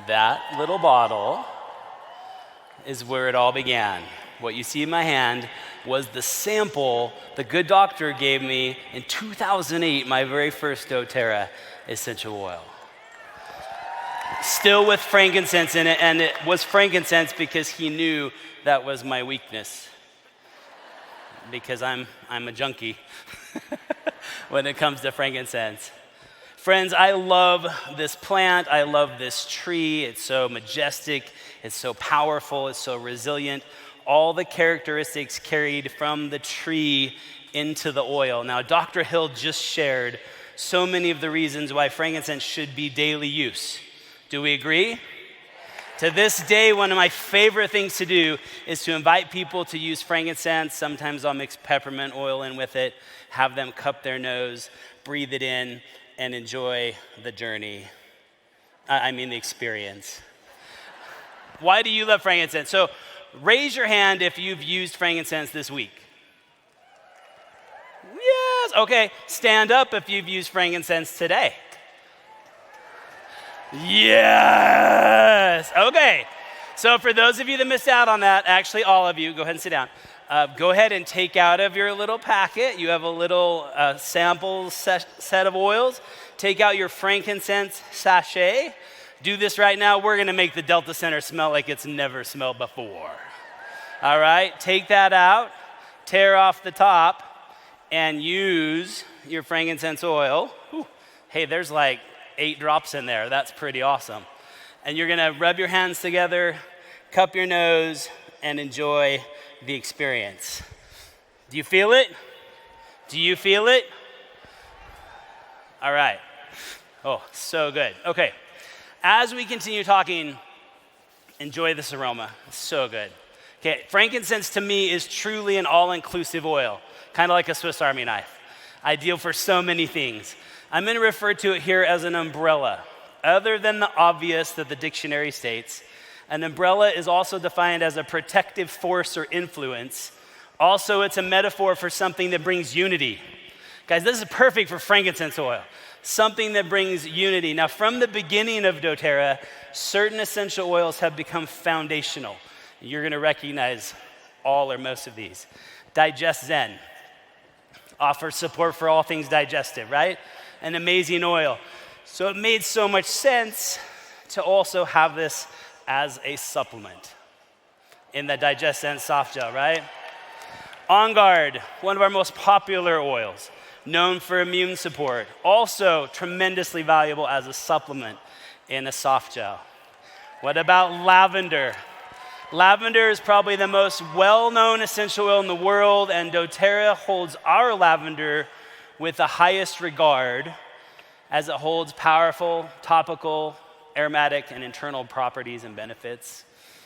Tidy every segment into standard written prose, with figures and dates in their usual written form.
That little bottle is where it all began. What you see in my hand was the sample the good doctor gave me in 2008, my very first doTERRA essential oil. Still with frankincense in it, and it was frankincense because he knew that was my weakness. Because I'm a junkie when it comes to frankincense. Friends, I love this plant. I love this tree. It's so majestic. It's so powerful. It's so resilient. All the characteristics carried from the tree into the oil. Now, Dr. Hill just shared so many of the reasons why frankincense should be daily use. Do we agree? To this day, one of my favorite things to do is to invite people to use frankincense. Sometimes I'll mix peppermint oil in with it, have them cup their nose, breathe it in, and enjoy the journey. The experience. Why do you love frankincense? So raise your hand if you've used frankincense this week. Yes, okay. Stand up if you've used frankincense today. Yes, okay. So for those of you that missed out on that, actually all of you, go ahead and sit down. Go ahead and take out of your little packet. You have a little sample set of oils. Take out your frankincense sachet. Do this right now. We're going to make the Delta Center smell like it's never smelled before. All right, take that out, tear off the top, and use your frankincense oil. Whew. Hey, there's like 8 drops in there. That's pretty awesome. And you're going to rub your hands together, cup your nose, and enjoy the experience. Do you feel it? Do you feel it? All right. Oh, so good. Okay. As we continue talking, enjoy this aroma. It's so good. Okay, frankincense to me is truly an all-inclusive oil, kind of like a Swiss Army knife. Ideal for so many things. I'm going to refer to it here as an umbrella. Other than the obvious that the dictionary states, an umbrella is also defined as a protective force or influence. Also, it's a metaphor for something that brings unity. Guys, this is perfect for frankincense oil. Something that brings unity. Now, from the beginning of doTERRA, certain essential oils have become foundational. You're going to recognize all or most of these. Digest Zen offers support for all things digestive, right? An amazing oil. So it made so much sense to also have this as a supplement in the Digest Zen soft gel, right? On Guard, one of our most popular oils, known for immune support, also tremendously valuable as a supplement in a soft gel. What about lavender? Lavender is probably the most well-known essential oil in the world, and doTERRA holds our lavender with the highest regard as it holds powerful, topical, aromatic, and internal properties and benefits.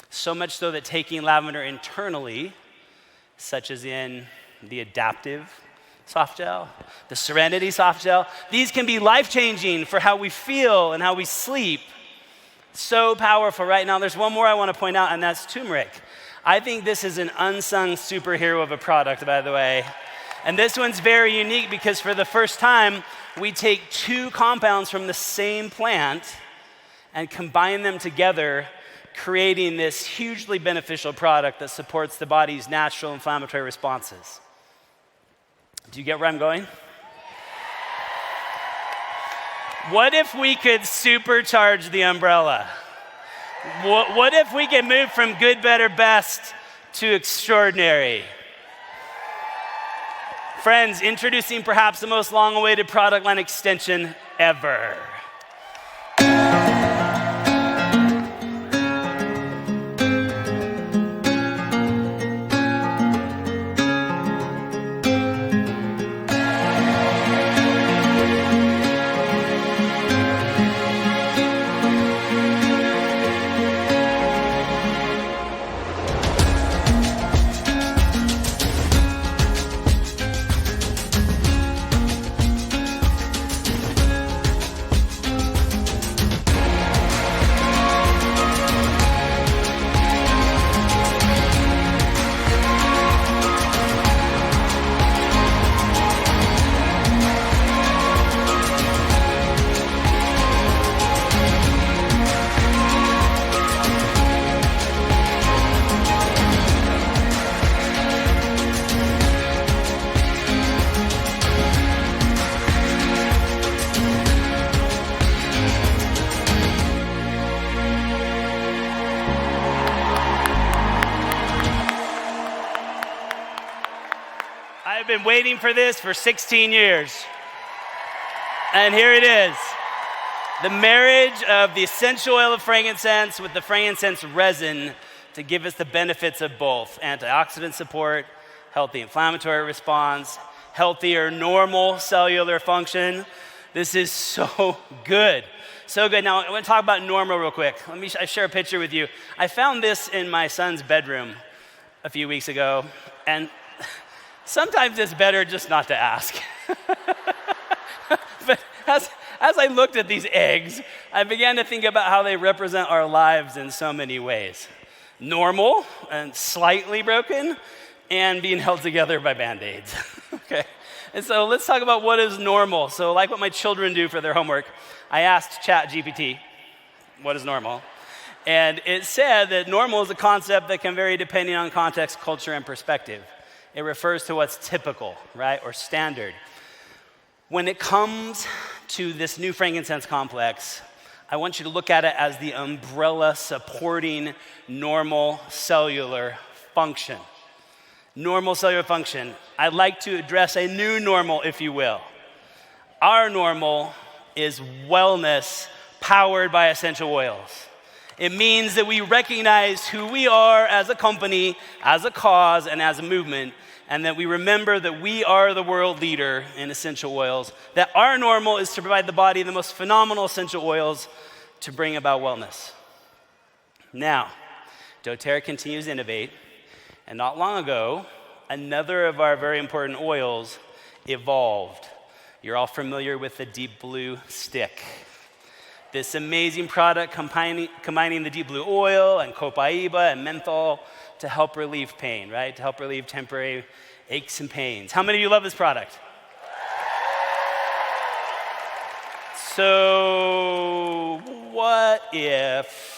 So much so that taking lavender internally, such as in the Adaptive soft gel, the Serenity soft gel, these can be life-changing for how we feel and how we sleep. So powerful. Right now, there's one more I want to point out, and that's turmeric. I think this is an unsung superhero of a product, by the way. And this one's very unique because for the first time, we take 2 compounds from the same plant and combine them together, creating this hugely beneficial product that supports the body's natural inflammatory responses. Do you get where I'm going? What if we could supercharge the umbrella? What if we could move from good, better, best to extraordinary? Friends, introducing perhaps the most long-awaited product line extension ever. I've been waiting for this for 16 years. And here it is. The marriage of the essential oil of frankincense with the frankincense resin to give us the benefits of both. Antioxidant support, healthy inflammatory response, healthier normal cellular function. This is so good. So good. Now, I want to talk about normal real quick. Let me share a picture with you. I found this in my son's bedroom a few weeks ago, and sometimes it's better just not to ask. But as I looked at these eggs, I began to think about how they represent our lives in so many ways. Normal and slightly broken, and being held together by Band-Aids. Okay? And so let's talk about what is normal. So like what my children do for their homework, I asked ChatGPT, what is normal? And it said that normal is a concept that can vary depending on context, culture, and perspective. It refers to what's typical, right, or standard. When it comes to this new frankincense complex, I want you to look at it as the umbrella supporting normal cellular function. Normal cellular function. I'd like to address a new normal, if you will. Our normal is wellness powered by essential oils. It means that we recognize who we are as a company, as a cause, and as a movement, and that we remember that we are the world leader in essential oils, that our normal is to provide the body the most phenomenal essential oils to bring about wellness. Now, doTERRA continues to innovate, and not long ago, another of our very important oils evolved. You're all familiar with the deep blue stick. This amazing product combining the deep blue oil and copaiba and menthol to help relieve pain, right? To help relieve temporary aches and pains. How many of you love this product? So, what if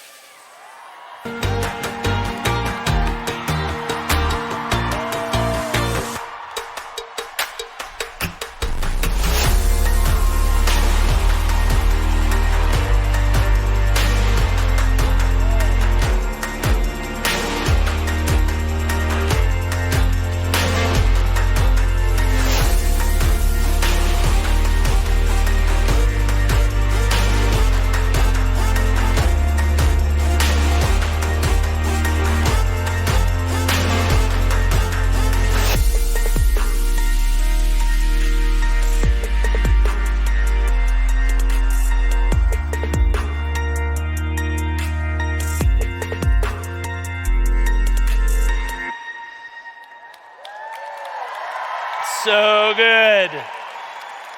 so good.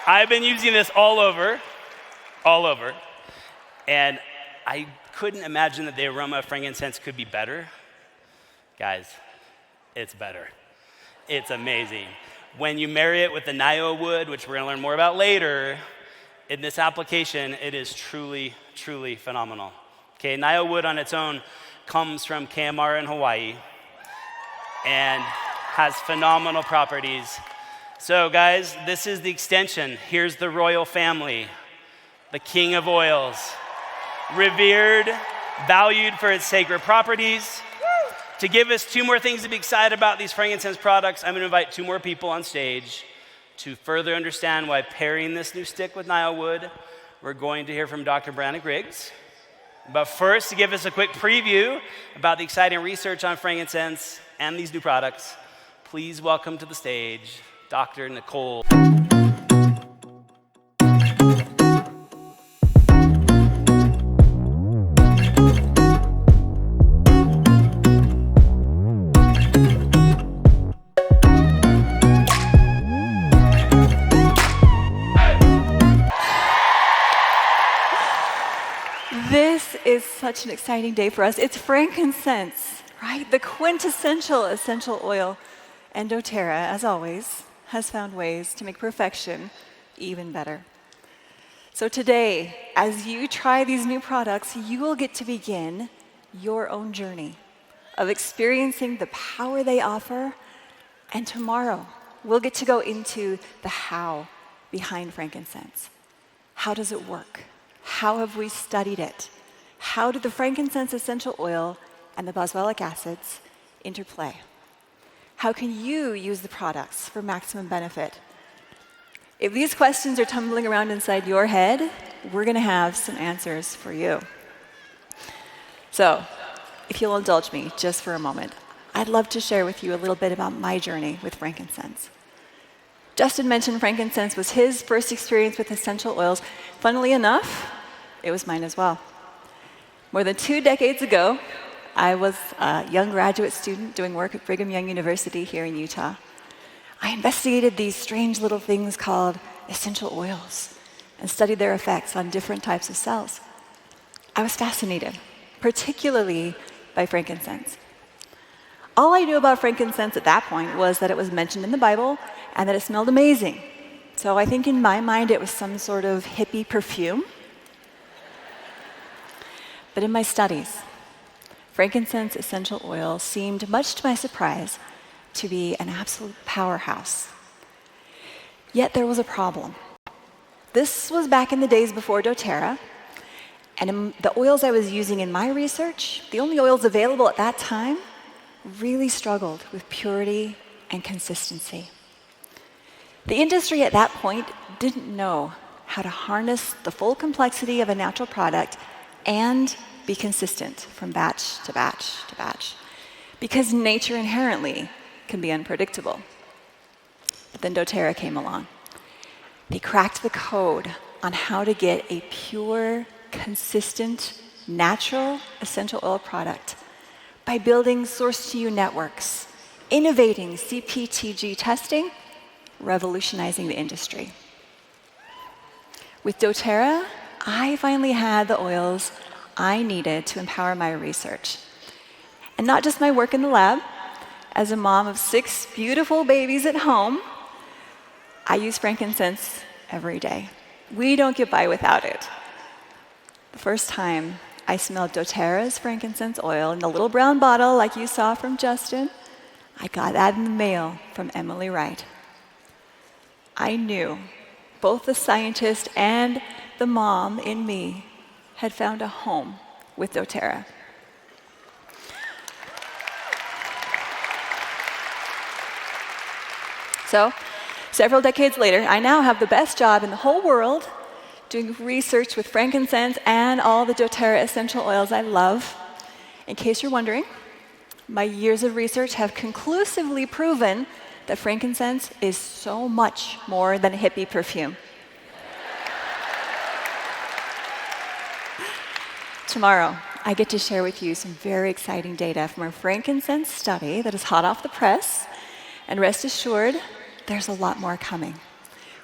I've been using this all over, and I couldn't imagine that the aroma of frankincense could be better. Guys, it's better. It's amazing. When you marry it with the Naio wood, which we're going to learn more about later, in this application, it is truly, truly phenomenal. Okay, Naio wood on its own comes from KMR in Hawaii and has phenomenal properties. So guys, this is the extension. Here's the royal family, the king of oils, revered, valued for its sacred properties. To give us two more things to be excited about these frankincense products, I'm going to invite two more people on stage to further understand why pairing this new stick with Naio wood, we're going to hear from Dr. Brianna Griggs. But first, to give us a quick preview about the exciting research on frankincense and these new products, please welcome to the stage Dr. Nicole. This is such an exciting day for us. It's frankincense, right? The quintessential essential oil. And doTERRA, as always, has found ways to make perfection even better. So today, as you try these new products, you will get to begin your own journey of experiencing the power they offer. And tomorrow, we'll get to go into the how behind frankincense. How does it work? How have we studied it? How do the frankincense essential oil and the boswellic acids interplay? How can you use the products for maximum benefit? If these questions are tumbling around inside your head, we're going to have some answers for you. So, if you'll indulge me just for a moment, I'd love to share with you a little bit about my journey with frankincense. Justin mentioned frankincense was his first experience with essential oils. Funnily enough, it was mine as well. More than 2 decades ago, I was a young graduate student doing work at Brigham Young University here in Utah. I investigated these strange little things called essential oils and studied their effects on different types of cells. I was fascinated, particularly by frankincense. All I knew about frankincense at that point was that it was mentioned in the Bible and that it smelled amazing. So I think in my mind it was some sort of hippie perfume. But in my studies, frankincense essential oil seemed, much to my surprise, to be an absolute powerhouse. Yet there was a problem. This was back in the days before doTERRA, and the oils I was using in my research, the only oils available at that time, really struggled with purity and consistency. The industry at that point didn't know how to harness the full complexity of a natural product and be consistent from batch to batch to batch, because nature inherently can be unpredictable. But then doTERRA came along. They cracked the code on how to get a pure, consistent, natural essential oil product by building source-to-you networks, innovating CPTG testing, revolutionizing the industry. With doTERRA, I finally had the oils I needed to empower my research. And not just my work in the lab. As a mom of 6 beautiful babies at home, I use frankincense every day. We don't get by without it. The first time I smelled doTERRA's frankincense oil in the little brown bottle like you saw from Justin, I got that in the mail from Emily Wright. I knew both the scientist and the mom in me had found a home with doTERRA. So, several decades later, I now have the best job in the whole world doing research with frankincense and all the doTERRA essential oils I love. In case you're wondering, my years of research have conclusively proven that frankincense is so much more than a hippie perfume. Tomorrow, I get to share with you some very exciting data from our frankincense study that is hot off the press. And rest assured, there's a lot more coming.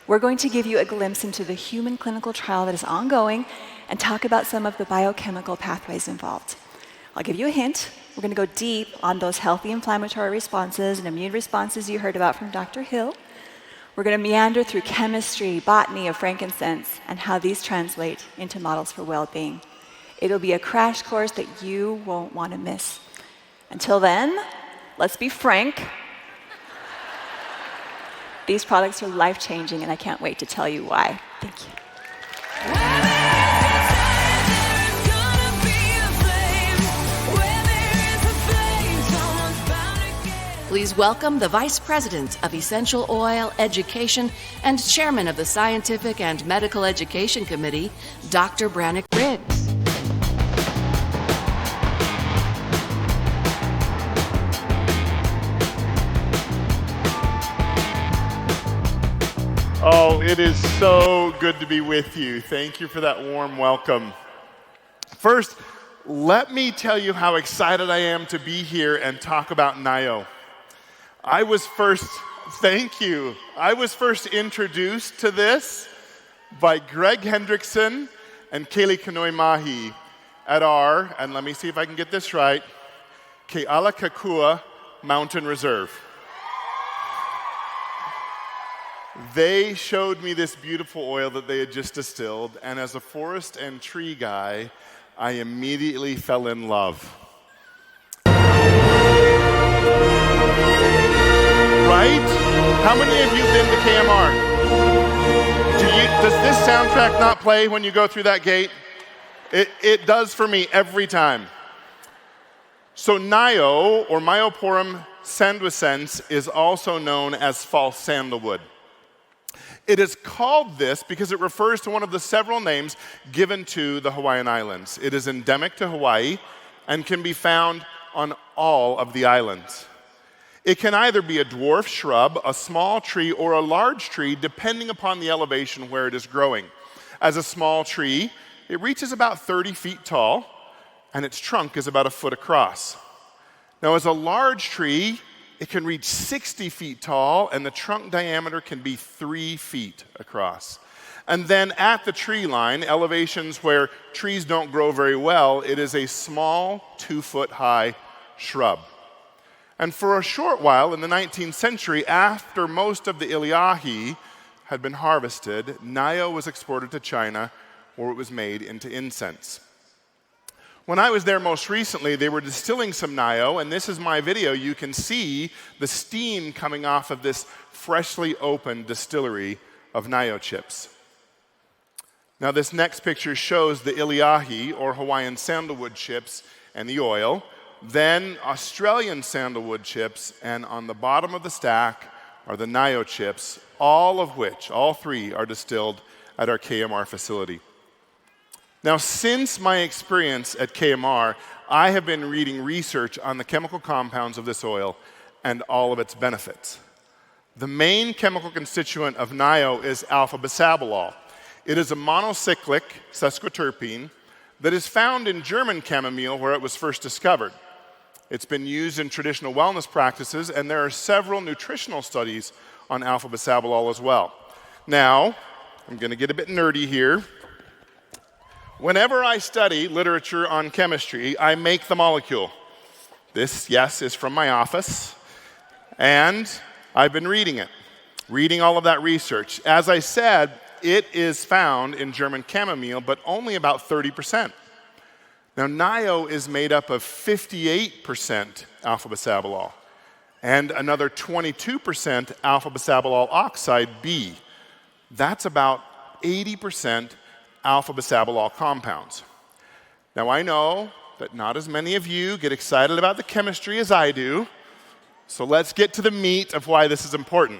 We're going to give you a glimpse into the human clinical trial that is ongoing and talk about some of the biochemical pathways involved. I'll give you a hint. We're going to go deep on those healthy inflammatory responses and immune responses you heard about from Dr. Hill. We're going to meander through chemistry, botany of frankincense, and how these translate into models for well-being. It'll be a crash course that you won't want to miss. Until then, let's be frank. These products are life-changing, and I can't wait to tell you why. Thank you. Please welcome the Vice President of Essential Oil Education and Chairman of the Scientific and Medical Education Committee, Dr. Brannick Riggs. Oh, it is so good to be with you. Thank you for that warm welcome. First, let me tell you how excited I am to be here and talk about Naio. I was first introduced to this by Greg Hendrickson and Kaylee Kanoi Mahi at our, and let me see if I can get this right, Kealakekua Mountain Reserve. They showed me this beautiful oil that they had just distilled, and as a forest and tree guy, I immediately fell in love. Right? How many of you have been to KMR? Does this soundtrack not play when you go through that gate? It does for me every time. So Naio, or Myoporum Frankincense is also known as false sandalwood. It is called this because it refers to one of the several names given to the Hawaiian Islands. It is endemic to Hawaii and can be found on all of the islands. It can either be a dwarf shrub, a small tree, or a large tree, depending upon the elevation where it is growing. As a small tree, it reaches about 30 feet tall, and its trunk is about a foot across. Now, as a large tree, it can reach 60 feet tall, and the trunk diameter can be 3 feet across. And then at the tree line, elevations where trees don't grow very well, it is a small 2-foot-high shrub. And for a short while in the 19th century, after most of the Iliahi had been harvested, Naio was exported to China, where it was made into incense. When I was there most recently, they were distilling some Naio, and this is my video. You can see the steam coming off of this freshly opened distillery of Naio chips. Now, this next picture shows the Iliahi, or Hawaiian sandalwood chips, and the oil, then Australian sandalwood chips, and on the bottom of the stack are the Naio chips, all three are distilled at our KMR facility. Now, since my experience at KMR, I have been reading research on the chemical compounds of this oil and all of its benefits. The main chemical constituent of Naio is alpha-bisabolol. It is a monocyclic sesquiterpene that is found in German chamomile, where it was first discovered. It's been used in traditional wellness practices, and there are several nutritional studies on alpha-bisabolol as well. Now, I'm going to get a bit nerdy here. Whenever I study literature on chemistry, I make the molecule. This, yes, is from my office, and I've been reading all of that research. As I said, it is found in German chamomile, but only about 30%. Now, Naio is made up of 58% alpha-bisabolol and another 22% alpha-bisabolol oxide B. That's about 80% alpha-bisabolol compounds. Now, I know that not as many of you get excited about the chemistry as I do, so let's get to the meat of why this is important.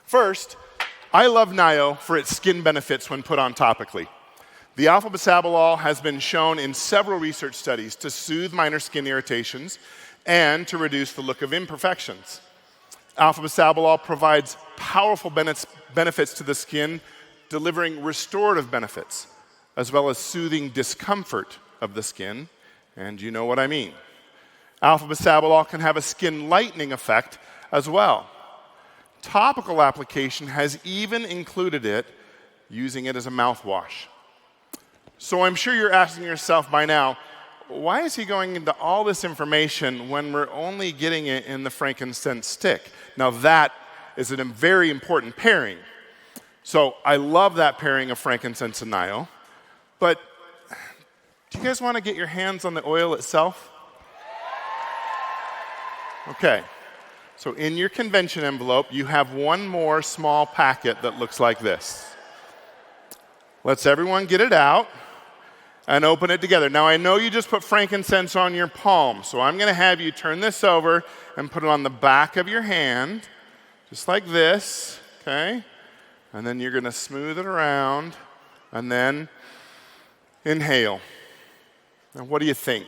First, I love Naio for its skin benefits when put on topically. The alpha-bisabolol has been shown in several research studies to soothe minor skin irritations and to reduce the look of imperfections. Alpha-bisabolol provides powerful benefits to the skin, delivering restorative benefits, as well as soothing discomfort of the skin, and you know what I mean. Alpha-bisabolol can have a skin lightening effect as well. Topical application has even included it, using it as a mouthwash. So I'm sure you're asking yourself by now, why is he going into all this information when we're only getting it in the frankincense stick? Now that is a very important pairing. So I love that pairing of frankincense and Naio, but do you guys want to get your hands on the oil itself? Okay, so in your convention envelope, you have one more small packet that looks like this. Let's everyone get it out and open it together. Now, I know you just put frankincense on your palm, so I'm going to have you turn this over and put it on the back of your hand, just like this, okay? And then you're going to smooth it around and then inhale. Now, what do you think?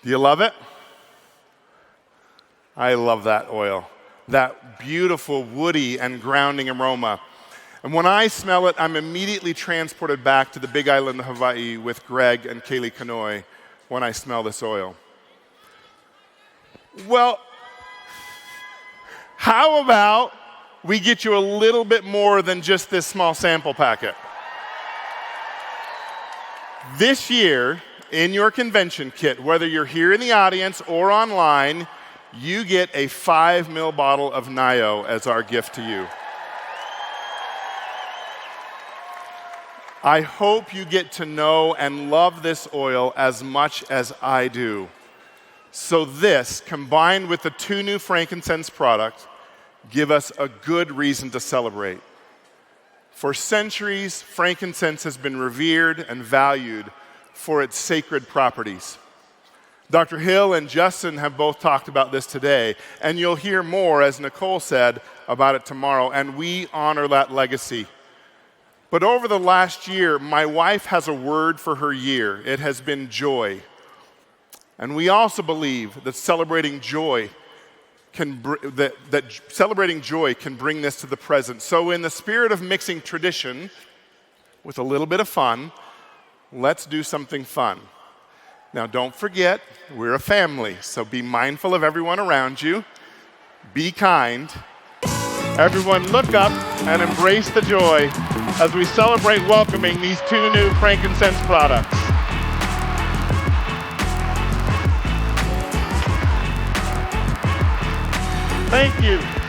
Do you love it? I love that oil, that beautiful woody and grounding aroma. And when I smell it, I'm immediately transported back to the big island of Hawaii with Greg and Kaylee Kanoi when I smell this oil. Well, how about we get you a little bit more than just this small sample packet? This year, in your convention kit, whether you're here in the audience or online, you get a 5 ml bottle of Naio as our gift to you. I hope you get to know and love this oil as much as I do. So this, combined with the 2 new frankincense products, give us a good reason to celebrate. For centuries, frankincense has been revered and valued for its sacred properties. Dr. Hill and Justin have both talked about this today, and you'll hear more, as Nicole said, about it tomorrow, and we honor that legacy. But over the last year, my wife has a word for her year. It has been joy. And we also believe that celebrating joy can bring this to the present. So in the spirit of mixing tradition with a little bit of fun, let's do something fun. Now don't forget, we're a family, so be mindful of everyone around you. Be kind. Everyone look up and embrace the joy as we celebrate welcoming these 2 new frankincense products. Thank you.